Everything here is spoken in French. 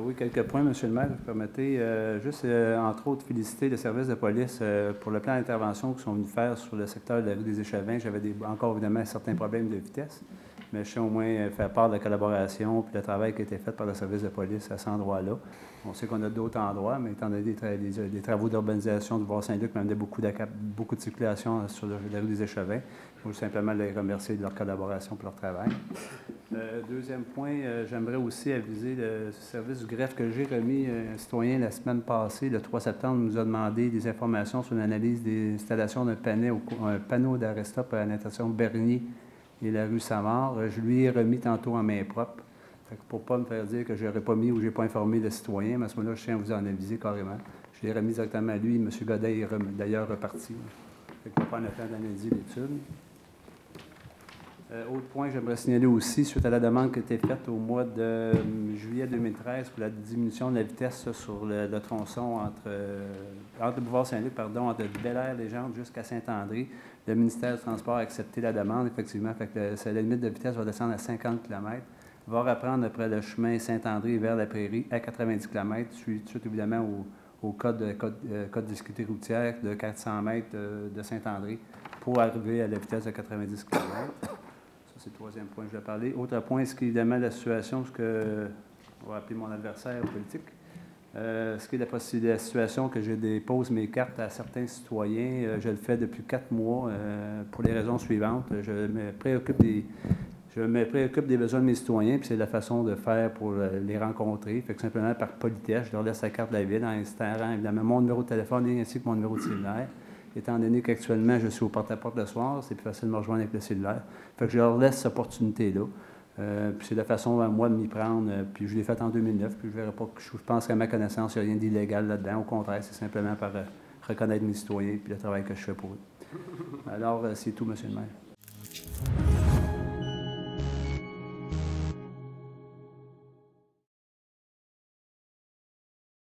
Oui, quelques points, Monsieur le maire, vous permettez. Juste, entre autres, féliciter le service de police pour le plan d'intervention qu'ils sont venus faire sur le secteur de la rue des Échevins. J'avais encore, évidemment, certains problèmes de vitesse, mais je sais au moins faire part de la collaboration et le travail qui a été fait par le service de police à cet endroit-là. On sait qu'on a d'autres endroits, mais étant donné des travaux d'urbanisation du Bois-Saint-Luc m'amenaient beaucoup de circulation sur la rue des Échevins. Je veux simplement les remercier de leur collaboration pour leur travail. Deuxième point, j'aimerais aussi aviser le service du greffe que j'ai remis un citoyen la semaine passée, le 3 septembre, nous a demandé des informations sur l'analyse des installations d'un panneau d'arrêt-stop à l'intersection Bernier et la rue Savard. Je lui ai remis tantôt en main propre. Pour ne pas me faire dire que je n'aurais pas mis ou je n'ai pas informé le citoyen, mais à ce moment-là, je tiens à vous en aviser carrément. Je l'ai remis directement à lui. M. Godet est d'ailleurs reparti. On va prendre le temps d'analyser l'étude. Autre point, j'aimerais signaler aussi, suite à la demande qui a été faite au mois de juillet 2013 pour la diminution de la vitesse sur le tronçon entre le boulevard Saint-Luc, entre Bel-Air-Légende jusqu'à Saint-André. Le ministère du Transport a accepté la demande, effectivement. Fait que la limite de vitesse va descendre à 50 km. Va reprendre après le chemin Saint-André vers la Prairie à 90 km, suite évidemment au code de sécurité routière de 400 mètres de Saint-André pour arriver à la vitesse de 90 km. C'est le troisième point que je vais parler. Autre point, c'est évidemment la situation, ce que on va appeler mon adversaire politique. Ce qui est la situation que je dépose mes cartes à certains citoyens. Je le fais depuis 4 mois pour les raisons suivantes. Je me préoccupe des besoins de mes citoyens, puis c'est la façon de faire pour les rencontrer. Fait que simplement par politesse, je leur laisse la carte de la ville en instaurant évidemment mon numéro de téléphone ainsi que mon numéro de cellulaire. Étant donné qu'actuellement, je suis au porte-à--porte le soir, c'est plus facile de me rejoindre avec le cellulaire. Fait que je leur laisse cette opportunité-là. Puis c'est la façon à moi de m'y prendre. Puis je l'ai fait en 2009, puis je verrai pas je pense qu'à ma connaissance, il n'y a rien d'illégal là-dedans. Au contraire, c'est simplement par reconnaître mes citoyens et le travail que je fais pour eux. Alors, c'est tout, M. le maire.